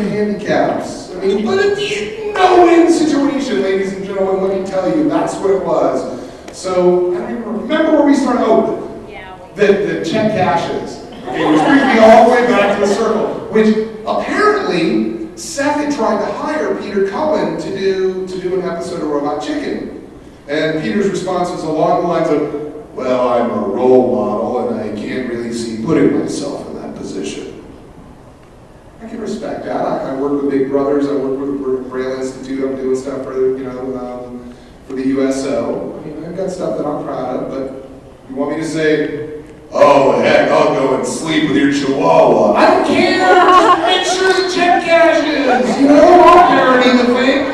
handicaps. I mean, but it's a no-win situation, ladies and gentlemen, let me tell you, that's what it was. So, I don't even remember where we started. Oh, the check cashes. Okay, which brings me all the way back to the circle, which apparently Seth had tried to hire Peter Cullen to do an episode of Robot Chicken. And Peter's response was along the lines of, well, I'm a role model and I can't really see putting myself in that position. I can respect that. I work with Big Brothers. I work with the Braille Institute. I'm doing stuff for for the USO. I mean, I've got stuff that I'm proud of. But you want me to say, oh heck, I'll go and sleep with your Chihuahua? I don't care. Just make sure the check cashes. You know, I'll parody the thing.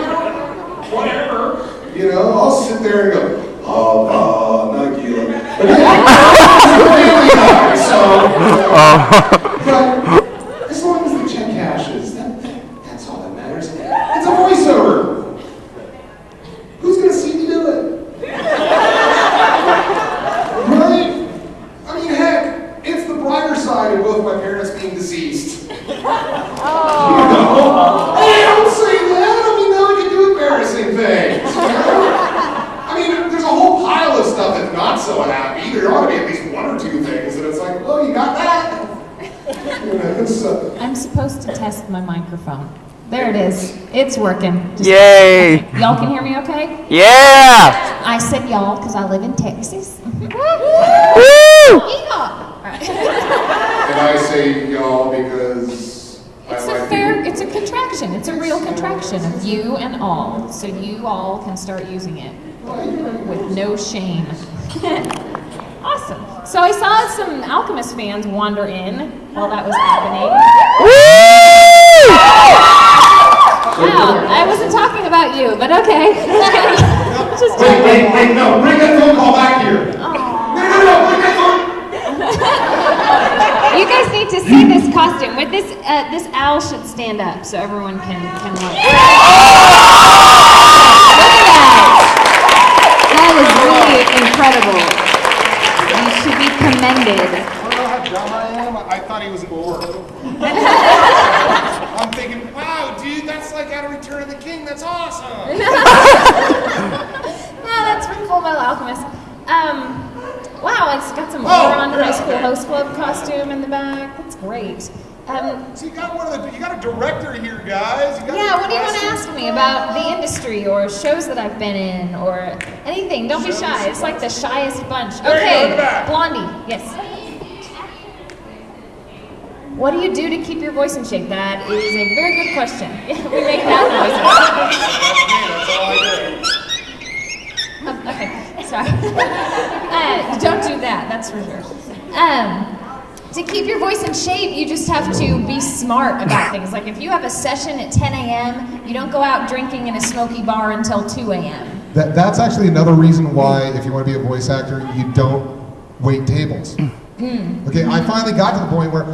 Whatever. You know, I'll sit there and go, oh, Nagila. But yeah, so. But, as long as the check cashes, that's all that matters. It's a voiceover. Who's going to see me do it? Right? I mean, heck, it's the brighter side of both my parents being deceased. Oh. You know? Hey, don't say that. I mean, now I can do embarrassing things. You know? I mean, there's a whole pile of stuff that's not so happy. There ought to be at least one or two things that it's like, oh, you got that? I'm supposed to test my microphone. There it is. It's working. Yay! Okay. Y'all can hear me okay? Yeah! I said y'all because I live in Texas. Woo! Yeehaw! Right. And I say y'all because it's a contraction. It's a real contraction of you and all. So you all can start using it with no shame. Awesome. So I saw some Alchemist fans wander in while that was happening. Wow, I wasn't talking about you, but okay. Just wait, no, bring that phone call back here. No, bring that phone. You guys need to see this costume. With this, this owl should stand up so everyone can look. Look at that. That is really incredible. You should be commended. I don't know how dumb I am. I thought he was bored. I'm thinking, wow, dude, that's like out of Return of the King. That's awesome. No, that's from Full Metal Alchemist. Wow, it's got some Oron High School Host Club costume in the back. That's great. So you got a director here, guys. Yeah, what do you want to ask me about the industry or shows that I've been in or anything? Don't be shy. It's like the shyest bunch. Okay, Blondie, yes. What do you do to keep your voice in shape? That is a very good question. We make that noise. Okay, sorry. Don't do that, that's for sure. To keep your voice in shape, you just have to be smart about things. Like if you have a session at 10 a.m., you don't go out drinking in a smoky bar until 2 a.m. That's actually another reason why, if you want to be a voice actor, you don't wait tables. Okay, I finally got to the point where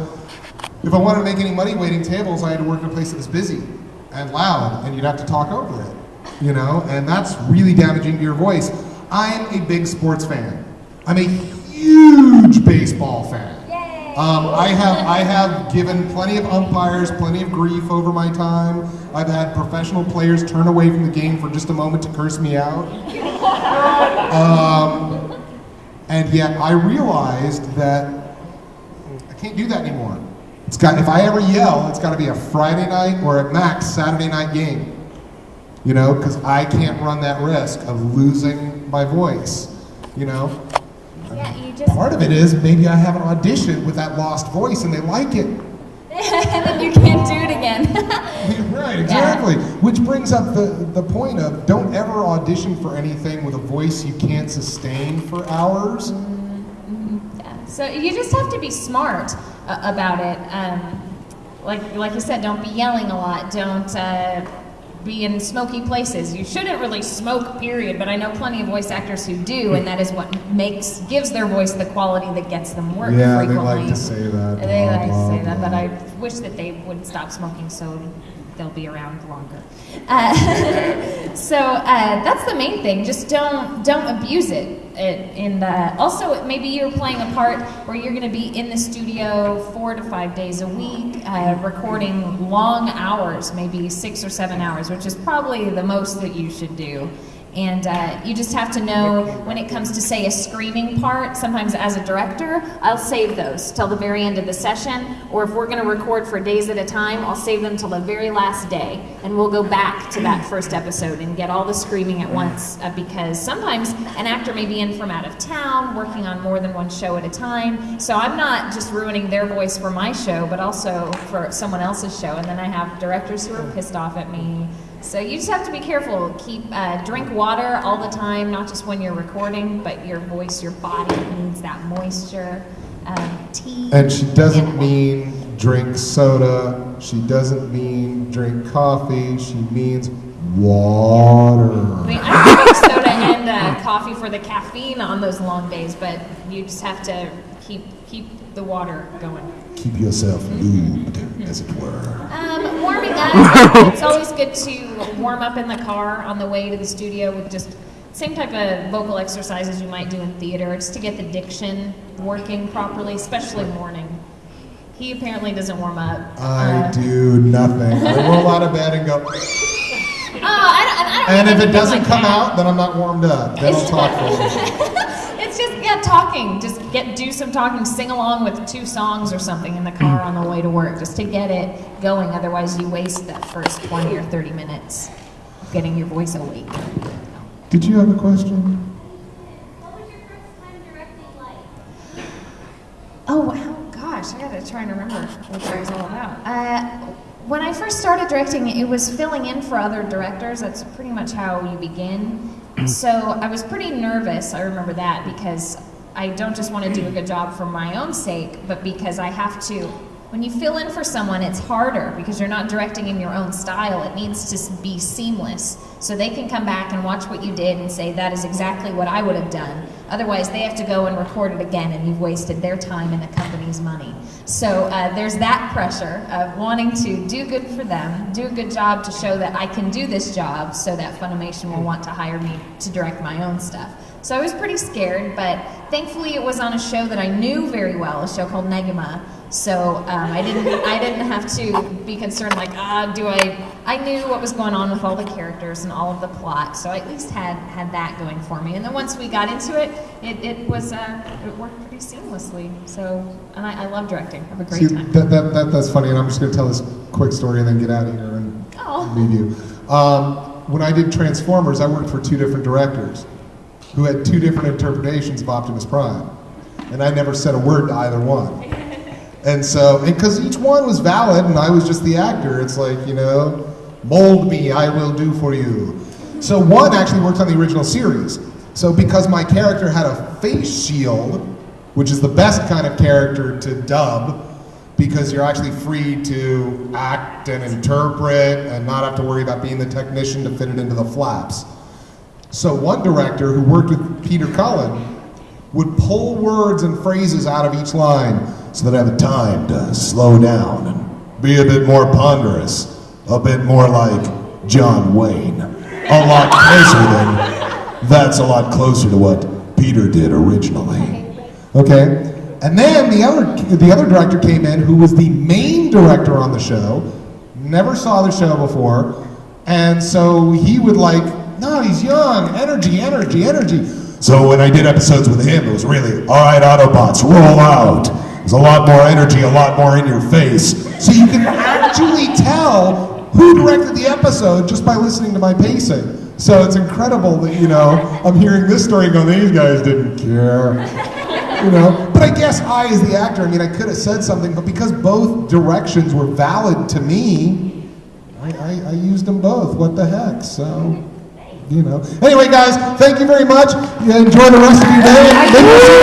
if I wanted to make any money waiting tables, I had to work in a place that was busy and loud, and you'd have to talk over it, you know? And that's really damaging to your voice. I'm a big sports fan. I'm a huge baseball fan. I have given plenty of umpires plenty of grief over my time. I've had professional players turn away from the game for just a moment to curse me out. And yet I realized that I can't do that anymore. If I ever yell, it's got to be a Friday night or at max Saturday night game. You know, because I can't run that risk of losing my voice, you know? Yeah, you just... Part of it is maybe I have an audition with that lost voice and they like it. And then you can't do it again. Right, exactly. Yeah. Which brings up the point of don't ever audition for anything with a voice you can't sustain for hours. Yeah. So you just have to be smart about it. Like you said, don't be yelling a lot. Don't be in smoky places. You shouldn't really smoke, period, but I know plenty of voice actors who do, and that is what gives their voice the quality that gets them work frequently. They like to say that. They like to say that, but I wish that they would stop smoking so they'll be around longer. So that's the main thing. Just don't abuse it. Also, maybe you're playing a part where you're going to be in the studio 4 to 5 days a week, recording long hours, maybe 6 or 7 hours, which is probably the most that you should do. And you just have to know when it comes to, say, a screaming part, sometimes as a director, I'll save those till the very end of the session, or if we're going to record for days at a time, I'll save them till the very last day, and we'll go back to that first episode and get all the screaming at once, because sometimes an actor may be in from out of town, working on more than one show at a time, so I'm not just ruining their voice for my show, but also for someone else's show, and then I have directors who are pissed off at me. So you just have to be careful. Drink water all the time, not just when you're recording, but your voice, your body needs that moisture. Tea. And she doesn't mean drink soda. She doesn't mean drink coffee. She means water. I mean, I drink soda and coffee for the caffeine on those long days, but you just have to keep the water going. Keep yourself lubed, as it were. Warming up. It's always good to warm up in the car on the way to the studio with just same type of vocal exercises you might do in theater, just to get the diction working properly, especially morning. He apparently doesn't warm up. I do nothing. I roll out of bed and go. I don't and if it like doesn't come that. out, then I'm not warmed up. Then I'll talk for a little. It's just talking. Just do some talking. Sing along with 2 songs or something in the car on the way to work, just to get it going. Otherwise, you waste that first 20 or 30 minutes getting your voice awake. Did you have a question? What was your first time directing like? Oh, wow, gosh, I gotta try and remember what that was all about. When I first started directing, it was filling in for other directors. That's pretty much how you begin. So I was pretty nervous, I remember that, because I don't just want to do a good job for my own sake, but because I have to. When you fill in for someone, it's harder because you're not directing in your own style. It needs to be seamless. So they can come back and watch what you did and say, that is exactly what I would have done. Otherwise, they have to go and record it again, and you've wasted their time and the company's money. So there's that pressure of wanting to do good for them, do a good job to show that I can do this job, so that Funimation will want to hire me to direct my own stuff. So I was pretty scared, but thankfully it was on a show that I knew very well, a show called Negima. So I didn't have to be concerned like, I knew what was going on with all the characters and all of the plot, so I at least had that going for me. And then once we got into it, it worked pretty seamlessly. So, and I love directing. I have a great time. That's funny, and I'm just going to tell this quick story and then get out of here and leave you. When I did Transformers, I worked for 2 different directors who had 2 different interpretations of Optimus Prime, and I never said a word to either one. And so, because each one was valid and I was just the actor, it's like, mold me, I will do for you. So one actually worked on the original series. So because my character had a face shield, which is the best kind of character to dub, because you're actually free to act and interpret and not have to worry about being the technician to fit it into the flaps. So one director who worked with Peter Cullen would pull words and phrases out of each line so that I have time to slow down and be a bit more ponderous, a bit more like John Wayne. A lot closer to what Peter did originally. Okay? And then the other director came in who was the main director on the show, never saw the show before, and so he would no, he's young, energy. So when I did episodes with him, it was really, all right, Autobots, roll out. There's a lot more energy, a lot more in your face. So you can actually tell who directed the episode just by listening to my pacing. So it's incredible that, I'm hearing this story and going, these guys didn't care. But I guess I, as the actor, I could have said something, but because both directions were valid to me, I used them both. What the heck? So, Anyway, guys, thank you very much. Enjoy the rest of your day.